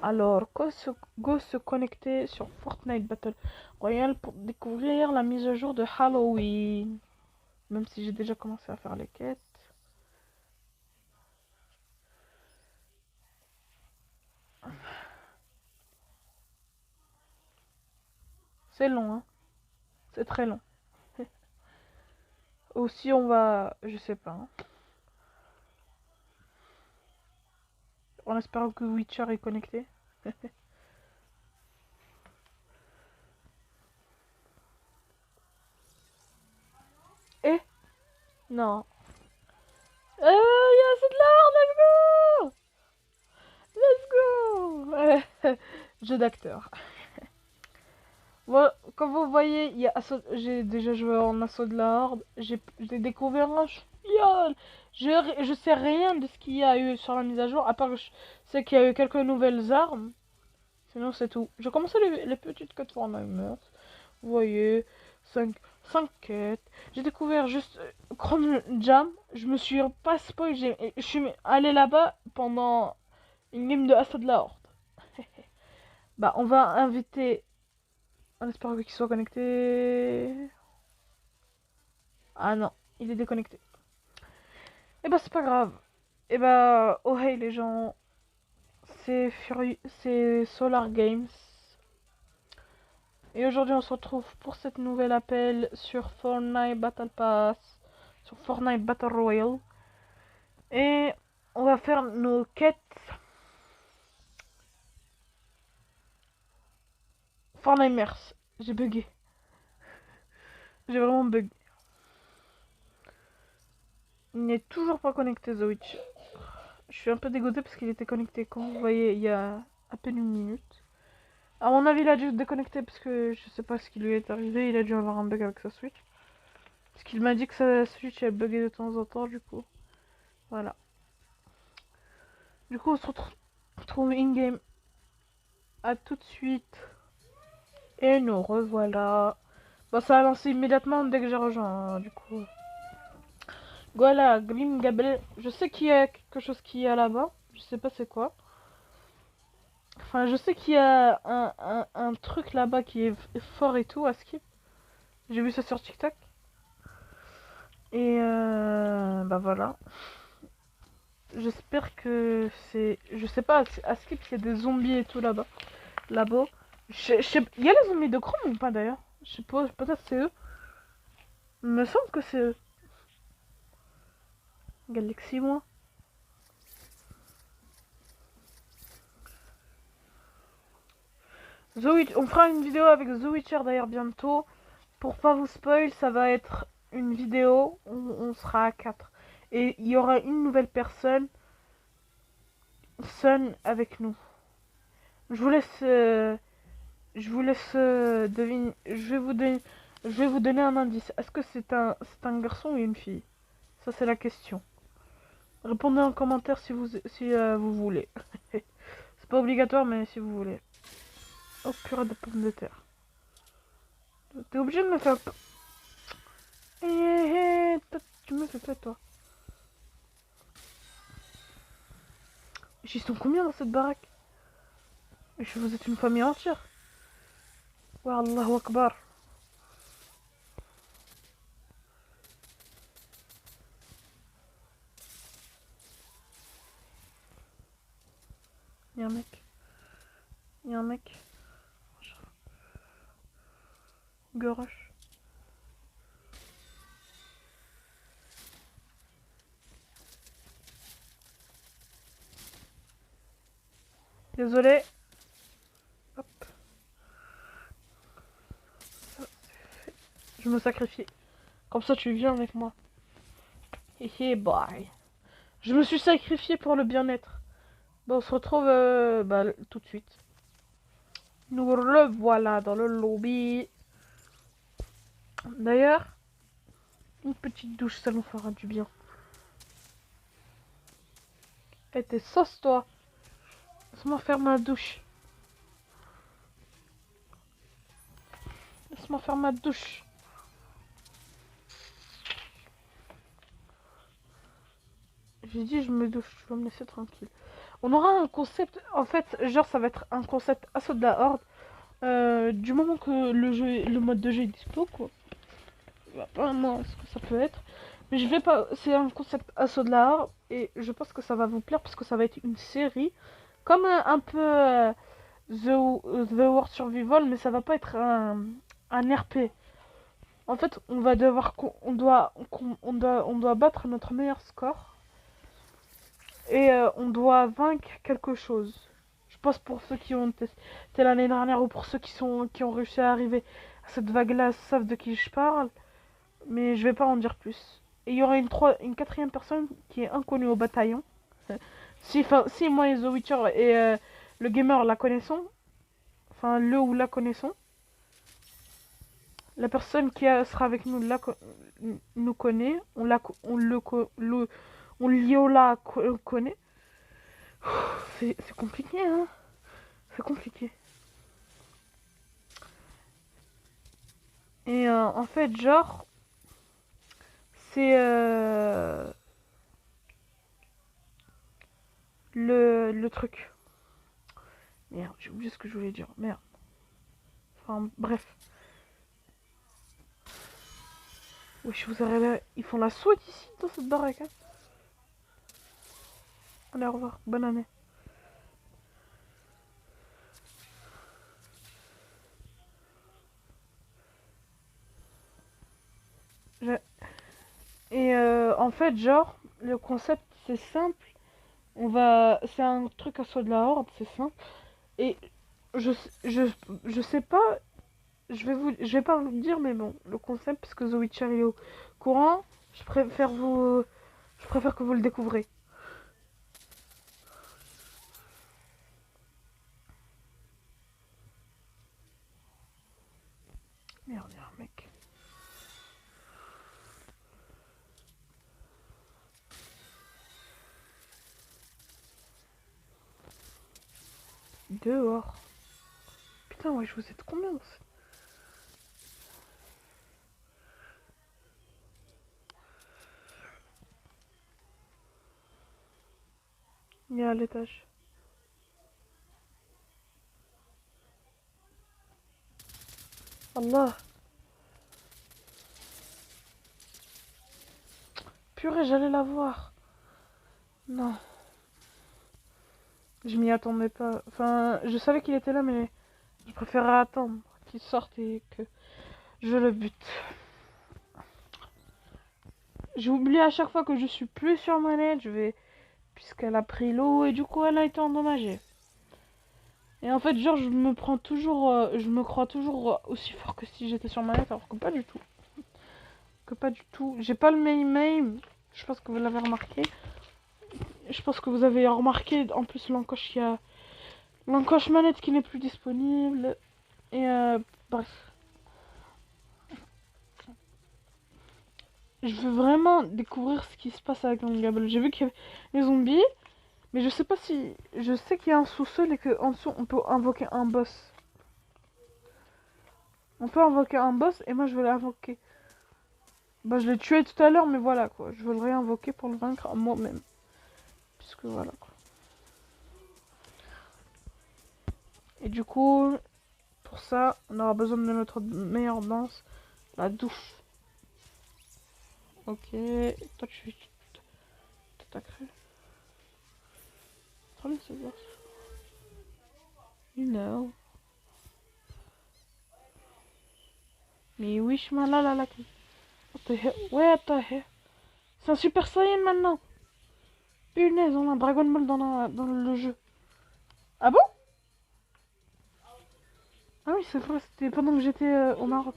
Alors, go se connecter sur Fortnite Battle Royale pour découvrir la mise à jour de Halloween. Même si j'ai déjà commencé à faire les quêtes. C'est long, hein. C'est très long. Aussi, on va... Je sais pas. Hein. En espérant que Witcher est connecté. Eh non. Il y a assez de l'or, let's go! Let's go! Jeu d'acteur. Bon, comme vous voyez, j'ai déjà joué en Assaut de la Horde. J'ai découvert un fiole. Je sais rien de ce qu'il y a eu sur la mise à jour, à part que je sais qu'il y a eu quelques nouvelles armes. Sinon, c'est tout. J'ai commencé les petites quêtes Fortnite. Vous voyez, 5 quêtes. J'ai découvert juste Chrome Jam. Je me suis pas spoil. Je suis allé là-bas pendant une game de Assaut de la Horde. Bah, on va inviter. On espère qu'il soit connecté. Ah non, il est déconnecté. Et bah, c'est pas grave. Et bah, oh hey les gens. C'est Solar Games. Et aujourd'hui, on se retrouve pour cette nouvelle appel sur Fortnite Battle Pass, sur Fortnite Battle Royale. Et on va faire nos quêtes. Fortnite Mers. J'ai bugué. J'ai vraiment bugué. Il n'est toujours pas connecté, The Witch. Je suis un peu dégoûté parce qu'il était connecté quand vous voyez il y a à peine une minute. À mon avis, il a dû se déconnecter parce que je sais pas ce qui lui est arrivé. Il a dû avoir un bug avec sa Switch. Parce qu'il m'a dit que sa Switch elle buguait de temps en temps, du coup. Voilà. Du coup, on se retrouve in-game. À tout de suite. Et nous revoilà. Bon, ça a lancé immédiatement dès que j'ai rejoint, hein, du coup. Voilà, Grim Gabel. Je sais qu'il y a quelque chose qui est là-bas. Je sais pas c'est quoi. Enfin, je sais qu'il y a un truc là-bas qui est fort et tout à skip. J'ai vu ça sur TikTok. Et bah voilà. J'espère que c'est... Je sais pas, à skip il y a des zombies et tout là-bas. Là-bas. Il y a les zombies de Chrome ou pas d'ailleurs? Je sais pas, peut-être c'est eux. Il me semble que c'est eux. Galaxy moi. On fera une vidéo avec The Witcher d'ailleurs bientôt. Pour pas vous spoil, ça va être une vidéo où on sera à 4. Et il y aura une nouvelle personne, Sun, avec nous. Je vous laisse, deviner. Je vais vous donner un indice. Est-ce que c'est un garçon ou une fille? Ça c'est la question. Répondez en commentaire si vous voulez. C'est pas obligatoire, mais si vous voulez. Oh purée de pommes de terre. T'es obligé de me faire... Tu me fais pas toi. Ils sont combien dans cette baraque? Vous êtes une famille entière. Wa Allahu Akbar. Y'a un mec. Y'a un mec. Goroche. Désolé. Hop. Ça, je me sacrifie. Comme ça, tu viens avec moi. Hé bye. Je me suis sacrifié pour le bien-être. Bon, on se retrouve tout de suite. Nous revoilà dans le lobby. D'ailleurs, une petite douche, ça nous fera du bien. Eh, t'es sauce, toi. Laisse-moi faire ma douche. Laisse-moi faire ma douche. J'ai dit je me douche, tu vas me laisser tranquille. On aura un concept, en fait, genre ça va être un concept assaut de la horde. Du moment que le mode de jeu est dispo, quoi. Bah, pas moi ce que ça peut être. Mais je vais pas. C'est un concept assaut de la horde. Et je pense que ça va vous plaire parce que ça va être une série. Comme un peu The World Survival, mais ça va pas être un RP. En fait, on va devoir. On doit battre notre meilleur score. Et on doit vaincre quelque chose. Je pense pour ceux qui ont testé l'année dernière ou pour ceux qui ont réussi à arriver à cette vague-là savent de qui je parle. Mais je vais pas en dire plus. Et il y aura une quatrième personne qui est inconnue au bataillon. Si moi et The Witcher et le gamer la connaissons, enfin le ou la connaissons, la personne sera avec nous nous connaît, on l'iola connaît. C'est compliqué, hein. C'est compliqué. Et en fait, genre, c'est le truc. Merde, j'ai oublié ce que je voulais dire. Merde. Enfin, bref. Wesh, vous arrivez. Ils font la souhaite ici, dans cette baraque. Hein. Allez, au revoir. Bonne année. Et en fait, genre, le concept, c'est simple. C'est un truc à soi de la horde, c'est simple. Et je, je sais pas, je vais pas vous le dire, mais bon, le concept, parce que The Witcher est au courant, je préfère que vous le découvrez. Merde, il y a un mec. Dehors. Putain, ouais, je vous êtes combien? Il est à l'étage. Allah. Purée, j'allais la voir. Non. Je m'y attendais pas. Enfin, je savais qu'il était là, mais je préférais attendre qu'il sorte et que je le bute. J'ai oublié à chaque fois que je suis plus sur manette, puisqu'elle a pris l'eau et du coup elle a été endommagée. Et en fait, genre, je me crois toujours aussi fort que si j'étais sur manette, alors que pas du tout. J'ai pas le main. Je pense que vous l'avez remarqué. Je pense que vous avez remarqué en plus l'encoche, il y a l'encoche manette qui n'est plus disponible. Et bref. Je veux vraiment découvrir ce qui se passe avec Gable. J'ai vu qu'il y avait les zombies, mais je sais pas si... Je sais qu'il y a un sous-sol et qu'en dessous on peut invoquer un boss. On peut invoquer un boss et moi je veux l'invoquer. Bah je l'ai tué tout à l'heure, mais voilà quoi. Je veux le réinvoquer pour le vaincre moi-même. Puisque voilà quoi. Et du coup, pour ça, on aura besoin de notre meilleure danse, la douche. Ok, toi tu t'attaquerais. Attendez, c'est voir. You know. Mais oui, je m'en là. What the hell? What the hell? C'est un Super Saiyan maintenant. Punaise, on a un Dragon Ball dans le jeu. Ah bon? Ah oui, c'est vrai, c'était pendant que j'étais au Maroc.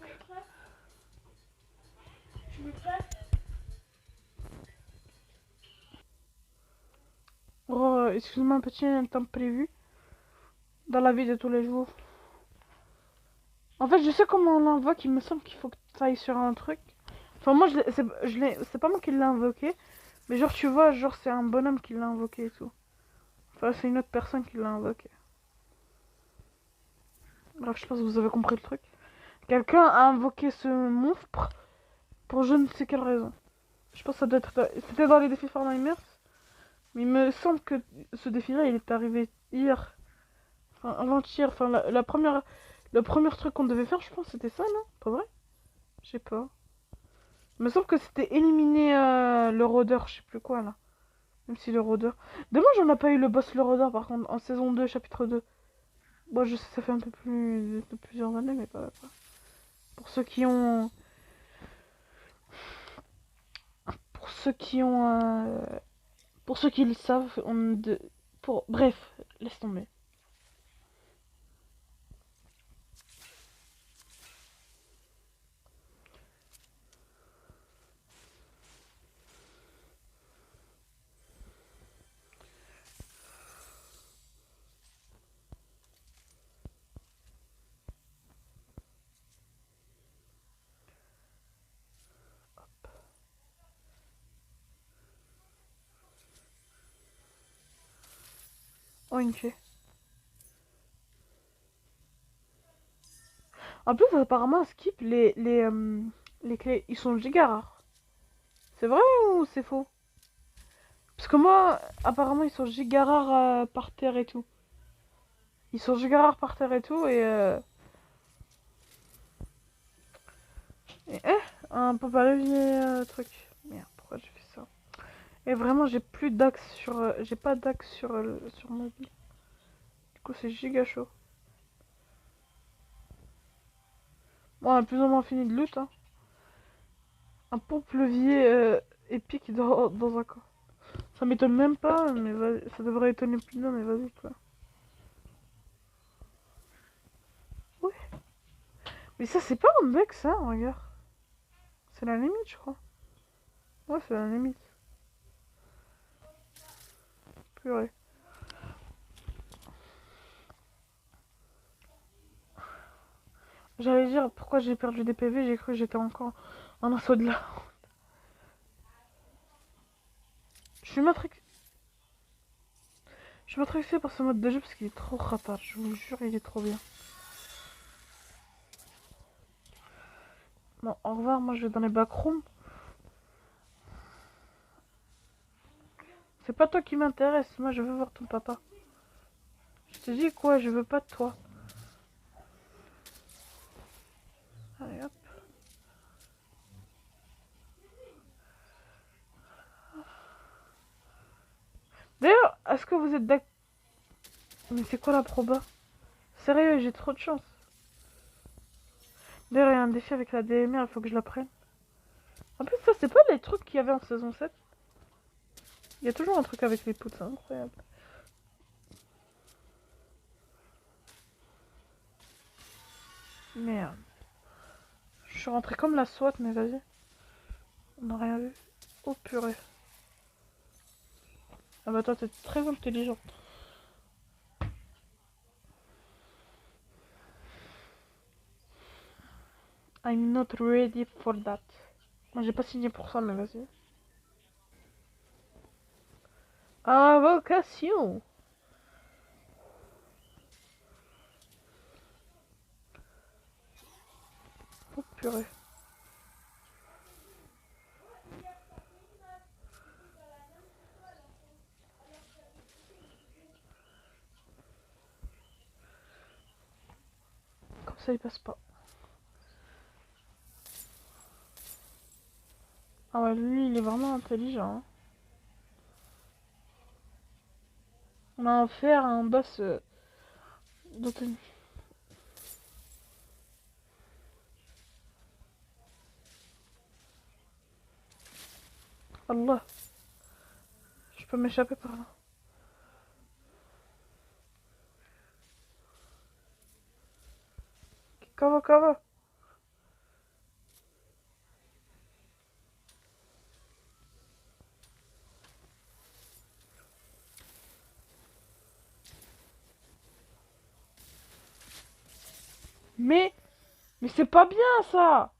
Oh, excuse-moi, un petit temps prévu dans la vie de tous les jours. En fait, je sais comment on l'invoque, il me semble qu'il faut que tu ailles sur un truc. Enfin, moi, c'est pas moi qui l'ai invoqué, mais genre, tu vois, genre, c'est un bonhomme qui l'a invoqué et tout. Enfin, c'est une autre personne qui l'a invoqué. Bref, je pense que vous avez compris le truc. Quelqu'un a invoqué ce monstre pour je ne sais quelle raison. Je pense que ça doit être... C'était dans les défis Fortnite. Mais il me semble que ce défi-là, il est arrivé hier. Enfin, avant-hier. Enfin, le premier truc qu'on devait faire, je pense, c'était ça, non? Pas vrai? Je sais pas. Il me semble que c'était éliminer le rôdeur, je sais plus quoi, là. Même si le rôdeur... Dommage, on n'a pas eu le boss le rôdeur, par contre, en saison 2, chapitre 2. Bon, je sais, ça fait un peu plus de plusieurs années, mais pas. Pour ceux qui ont... Pour ceux qui ont... Pour ceux qui le savent, Bref, laisse tomber. Oh, une clé. En plus, apparemment, Skip, les clés, ils sont giga rares. C'est vrai ou c'est faux? Parce que moi, apparemment, ils sont giga rares par terre et tout. Ils sont giga rares par terre et tout, un peu pas levier truc. Merde, pourquoi j'ai fait ça? Et vraiment, j'ai plus d'axe sur... j'ai pas d'axe sur ma vie. Du coup, c'est giga chaud. Bon, on a plus ou moins fini de loot, hein. Un pompe-levier épique dans un coin. Ça m'étonne même pas, mais ça devrait étonner plus d'un, mais vas-y, quoi. Ouais. Mais ça, c'est pas un bug, ça, regarde. C'est la limite, je crois. Ouais, c'est la limite. Purée. J'allais dire pourquoi j'ai perdu des PV, j'ai cru que j'étais encore en assaut de là. Je suis matrixé. Je suis matrixé par ce mode de jeu parce qu'il est trop rapide, je vous jure, il est trop bien. Bon, au revoir, moi je vais dans les backrooms. C'est pas toi qui m'intéresse, moi je veux voir ton papa. Je te dis quoi, je veux pas de toi. Allez hop. D'ailleurs, est-ce que vous êtes d'accord? Mais c'est quoi la proba? Sérieux, j'ai trop de chance. D'ailleurs, il y a un défi avec la DMR, il faut que je la prenne. En plus, ça, c'est pas les trucs qu'il y avait en saison 7. Il y a toujours un truc avec les poutres, c'est incroyable. Merde. Je suis rentrée comme la SWAT, mais vas-y. On n'a rien vu. Oh purée. Ah bah toi, t'es très intelligent. I'm not ready for that. Moi, j'ai pas signé pour ça, mais vas-y. Invocation. Oh purée. Comme ça, il passe pas. Ah ouais, lui, il est vraiment intelligent. Hein. On a affaire à un boss d'Otani. Allah. Je peux m'échapper par là. Kava. Mais c'est pas bien ça.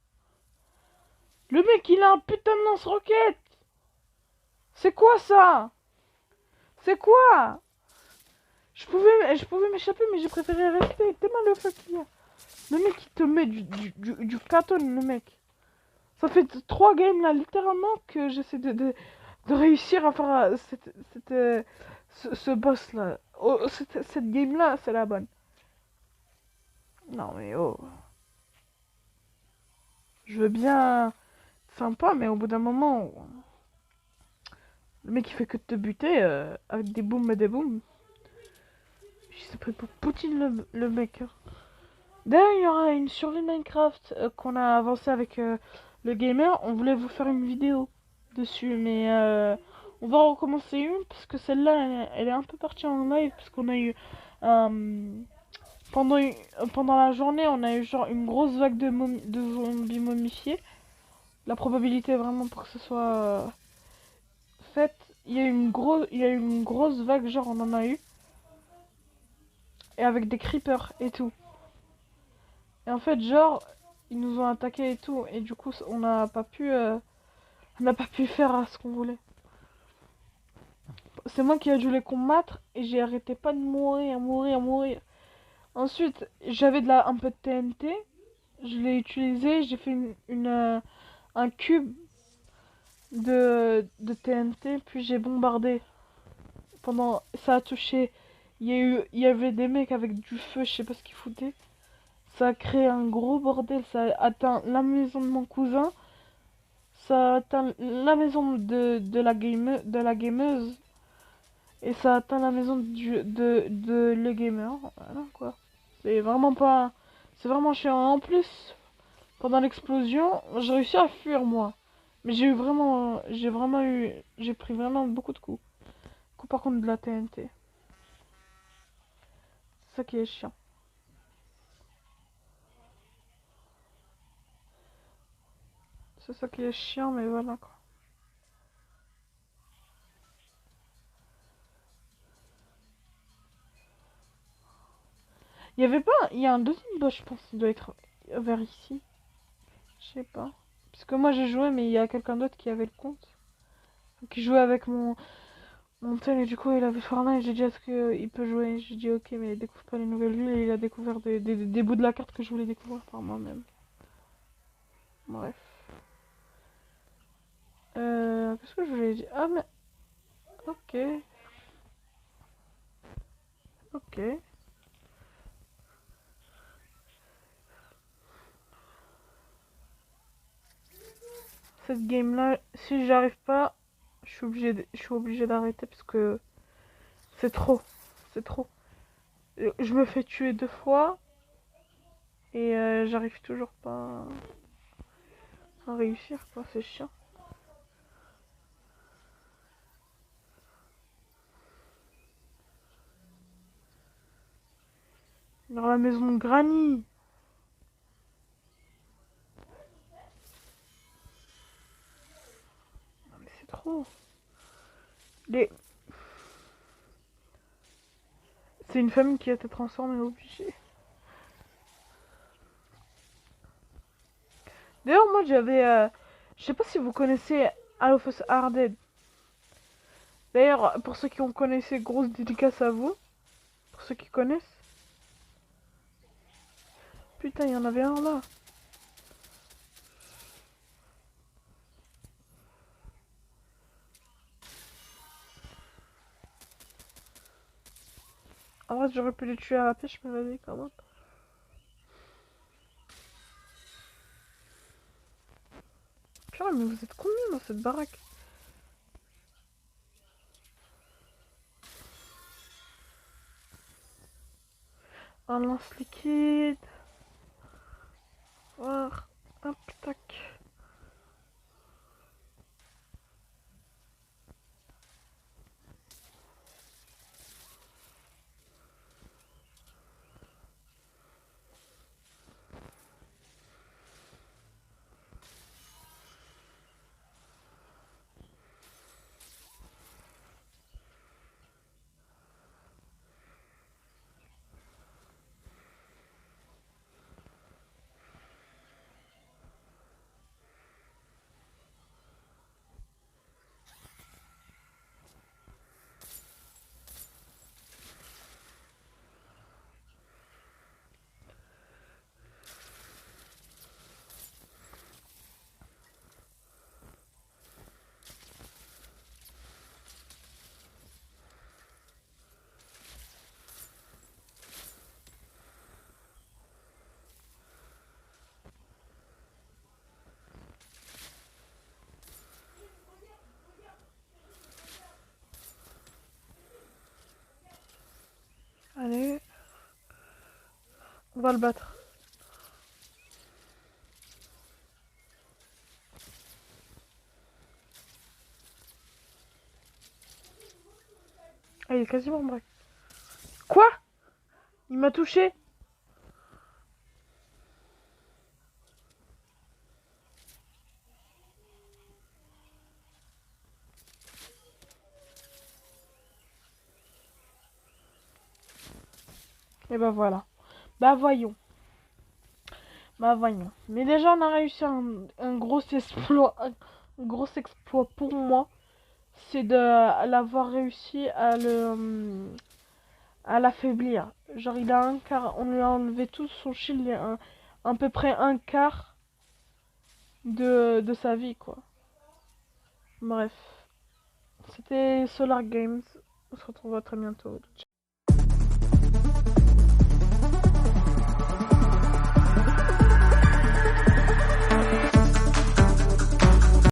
Le mec il a un putain de lance-roquette. C'est quoi ça? C'est quoi? Je pouvais m'échapper mais j'ai préféré rester. T'es mal le fuck qu'il y a. Le mec il te met du caton le mec. Ça fait 3 games là littéralement que j'essaie de de réussir à faire ce boss là. Oh, cette game là, c'est la bonne. Non mais oh. Je veux bien. Sympa, mais au bout d'un moment, le mec il fait que de te buter avec des booms et des booms. Il s'est pris pour Poutine le mec. Hein. D'ailleurs, il y aura une survie Minecraft qu'on a avancé avec le gamer. On voulait vous faire une vidéo dessus, mais on va recommencer une parce que celle-là, elle est un peu partie en live parce qu'on a eu pendant pendant la journée, on a eu genre une grosse vague de zombies momifiés. La probabilité vraiment pour que ce soit fait, il y a eu une grosse vague, genre on en a eu, et avec des creepers et tout. Et en fait, genre, ils nous ont attaqués et tout, et du coup, on n'a pas pu faire ce qu'on voulait. C'est moi qui ai dû les combattre, et j'ai arrêté pas de mourir, mourir, mourir. Ensuite, j'avais un peu de TNT, je l'ai utilisé, j'ai fait un cube de TNT, puis j'ai bombardé. Ça a touché. Il y avait des mecs avec du feu, je sais pas ce qu'ils foutaient. Ça a créé un gros bordel, ça a atteint la maison de mon cousin, ça a atteint la maison de la gameuse, et ça a atteint la maison de le gamer. Voilà quoi. C'est vraiment pas. C'est vraiment chiant. En plus, pendant l'explosion, j'ai réussi à fuir moi. Mais j'ai eu vraiment. J'ai vraiment eu. J'ai pris vraiment beaucoup de coups. Par contre de la TNT. C'est ça qui est chiant. C'est ça qui est chiant, mais voilà quoi. Il y avait pas. Il y a un deuxième boss, je pense, il doit être vers ici. Je sais pas. Parce que moi j'ai joué, mais il y a quelqu'un d'autre qui avait le compte. Qui jouait avec mon tel, et du coup il avait Fortnite, et j'ai dit est-ce qu'il peut jouer. J'ai dit ok, mais il découvre pas les nouvelles villes, et il a découvert des bouts de la carte que je voulais découvrir par moi-même. Bref. Qu'est-ce que je voulais dire? Ah, mais. Ok. Ok. Cette game là, si j'arrive pas, je suis obligé d'arrêter parce que c'est trop. C'est trop. Je me fais tuer 2 fois et j'arrive toujours pas à réussir quoi, c'est chiant. Dans la maison de Granny. Non mais c'est trop. Les... C'est une famille qui a été transformée obligée. D'ailleurs moi j'avais... je sais pas si vous connaissez All of Us Are Dead. D'ailleurs pour ceux qui ont connaissé, grosse dédicace à vous. Pour ceux qui connaissent. Putain il y en avait un là. En vrai j'aurais pu les tuer à la pêche mais vas-y quand même. Purée mais vous êtes combien dans cette baraque? Un lance-liquide. Voir. Hop, tac. va le battre. Ah, il est quasiment break. Quoi? Il m'a touché? Et bah voilà. Bah voyons. Bah voyons. Mais déjà on a réussi un gros exploit. Un gros exploit pour moi. C'est de l'avoir réussi à l'affaiblir. Genre il a un quart. On lui a enlevé tout son shield et à peu près un quart de sa vie quoi. Bref. C'était Solar Games. On se retrouve très bientôt. Ciao.